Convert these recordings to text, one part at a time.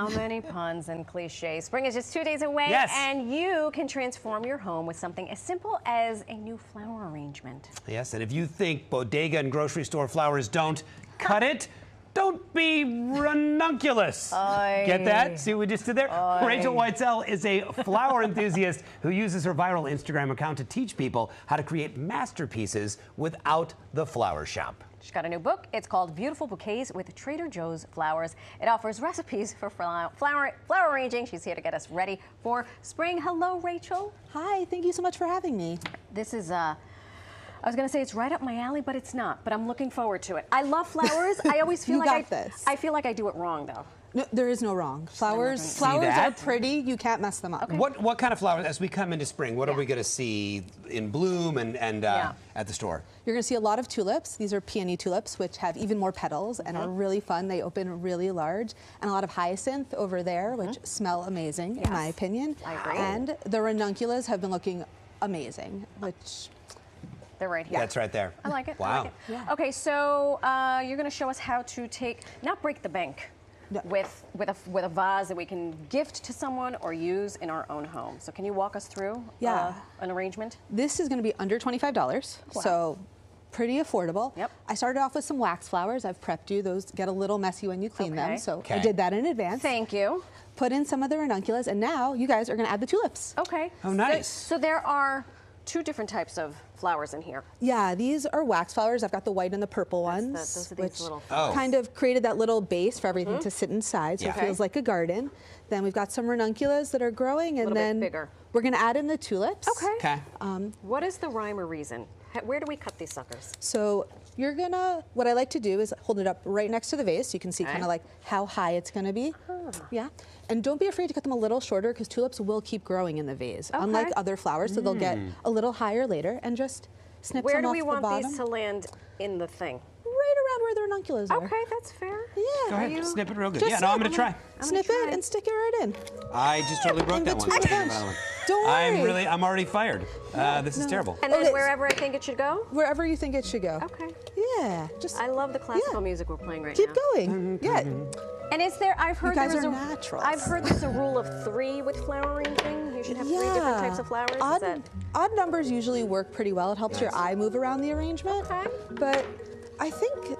How many puns and cliches. Spring is just 2 days away, Yes. and you can transform your home with something as simple as a new flower arrangement. Yes, and if you think bodega and grocery store flowers don't cut it, don't be ranunculus. Oy. Get that? See what we just did there? Oy. Rachel Whitesell is a flower enthusiast who uses her viral Instagram account to teach people how to create masterpieces without the flower shop. She's got a new book. It's called Beautiful Bouquets with Trader Joe's Flowers. It offers recipes for flower arranging. She's here to get us ready for spring. Hello, Rachel. Hi, thank you so much for having me. This is I was going to say it's right up my alley, but it's not. But I'm looking forward to it. I love flowers. I always feel I feel like I do it wrong, though. No, there is no wrong. Flowers are pretty. You can't mess them up. Okay. What kind of flowers, as we come into spring, what are we going to see in bloom and at the store? You're going to see a lot of tulips. These are peony tulips, which have even more petals and are really fun. They open really large. And a lot of hyacinth over there, which smell amazing, in my opinion. I agree. And the ranunculus have been looking amazing, which... They're right here. That's right there. I like it. Wow. I like it. Yeah. Okay, so you're going to show us how to not break the bank. No. With a vase that we can gift to someone or use in our own home. So can you walk us through an arrangement? This is going to be under $25, so pretty affordable. Yep. I started off with some wax flowers. I've prepped you. Those get a little messy when you clean them, so I did that in advance. Thank you. Put in some of the ranunculus, and now you guys are going to add the tulips. Okay. Oh, nice. So there are two different types of flowers in here. Yeah, these are wax flowers. I've got the white and the purple ones, those are these which little kind of created that little base for everything to sit inside, so it feels like a garden. Then we've got some ranunculus that are growing, and then bigger. We're going to add in the tulips. Okay. What is the rhyme or reason? Where do we cut these suckers? So you're gonna, what I like to do is hold it up right next to the vase so you can see kind of like how high it's gonna be. Yeah, and don't be afraid to cut them a little shorter because tulips will keep growing in the vase, unlike other flowers, so they'll get a little higher later, and just snip Where some do off we the want bottom. these to land in the thing? Right around where the ranunculus are. Okay, that's fair. Yeah. Go ahead, snip it real good. Just Yeah, no, I'm going to try. Snip it and stick it right in. I just totally broke that one. Don't worry. I'm already fired. This is terrible. And then wherever I think it should go? Wherever you think it should go. Okay. Yeah. Just I love the classical music we're playing right keep now. going. Yeah. And is there, I've heard guys there's are a, naturals. I've heard there's a rule of 3 with flower arranging. You should have 3 different types of flowers. Odd numbers usually work pretty well. It helps your eye move around the arrangement. Okay. But I think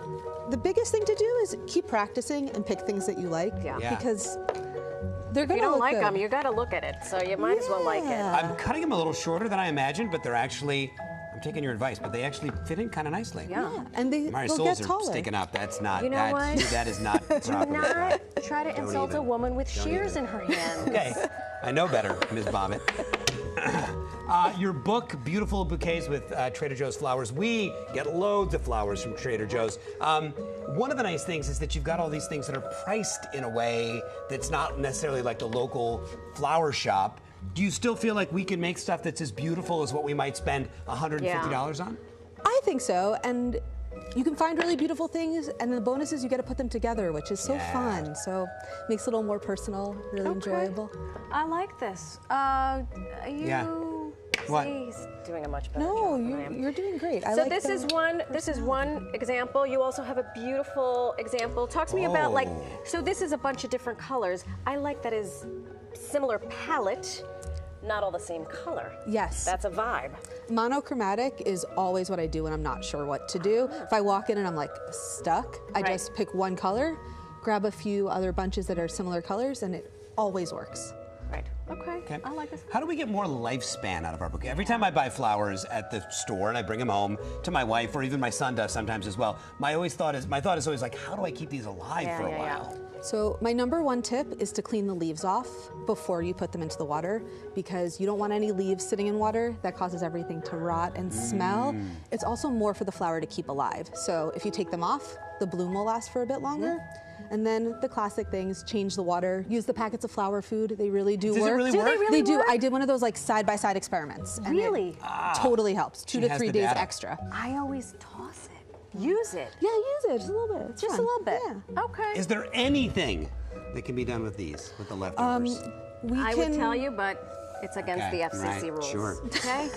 the biggest thing to do is keep practicing and pick things that you like. Yeah. Because they're If going you to don't look like good. them, you got to look at it. So you might as well like it. I'm cutting them a little shorter than I imagined, but they're actually, I'm taking your advice, but they actually fit in kind of nicely. Yeah. And they'll My get soles are taller. sticking up. That's not, You know what? that is not proper. Do not try to insult a woman with shears in her hands. Okay, I know better, Ms. Bobbitt. Your book, Beautiful Bouquets with Trader Joe's Flowers. We get loads of flowers from Trader Joe's. One of the nice things is that you've got all these things that are priced in a way that's not necessarily like the local flower shop. Do you still feel like we can make stuff that's as beautiful as what we might spend $150 on? I think so. And you can find really beautiful things, and then the bonus is you get to put them together, which is so fun. So it makes it a little more personal, really enjoyable. I like this. What? He's doing a much better No, job than I am. you're doing great. So this is one example. You also have a beautiful example. Talk to me about so this is a bunch of different colors. I like that is similar palette, not all the same color. Yes. That's a vibe. Monochromatic is always what I do when I'm not sure what to do. If I walk in and I'm like stuck, I just pick one color, grab a few other bunches that are similar colors, and it always works. Right. Okay. I like this. How do we get more lifespan out of our bouquet? Every time I buy flowers at the store and I bring them home to my wife, or even my son does sometimes as well, my thought is always like, how do I keep these alive for a while? So my #1 tip is to clean the leaves off before you put them into the water, because you don't want any leaves sitting in water. That causes everything to rot and smell. It's also more for the flower to keep alive. So if you take them off, the bloom will last for a bit longer. And then the classic things, change the water, use the packets of flower food. They really do work. Does it really work? They really do. work? I did one of those like side-by-side experiments. And Really? it totally helps. 2 to 3 days extra. I always toss it. Use it. Yeah, use it just a little bit. It's Just fun. a little bit. Yeah. Okay. Is there anything that can be done with these, with the leftovers? I would tell you, but it's against the FCC rules. Sure. Okay.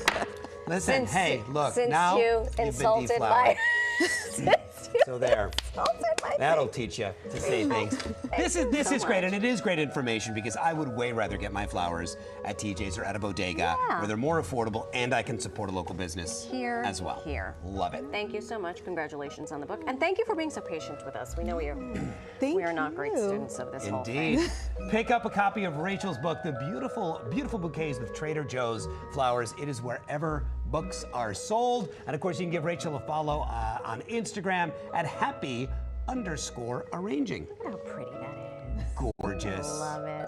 Listen, Since hey, look, since now you you've been insulted deflowered. my So there. insulted That'll teach you to say things. This is great, and it is great information because I would way rather get my flowers at TJ's or at a bodega where they're more affordable and I can support a local business as well. Love it. Thank you so much. Congratulations on the book, and thank you for being so patient with us. We know we are not great students of this whole thing. Indeed. Pick up a copy of Rachel's book, The Beautiful Bouquets with Trader Joe's Flowers. It is wherever books are sold. And of course, you can give Rachel a follow on Instagram at happy_arranging. Look how pretty that is. Gorgeous. Love it.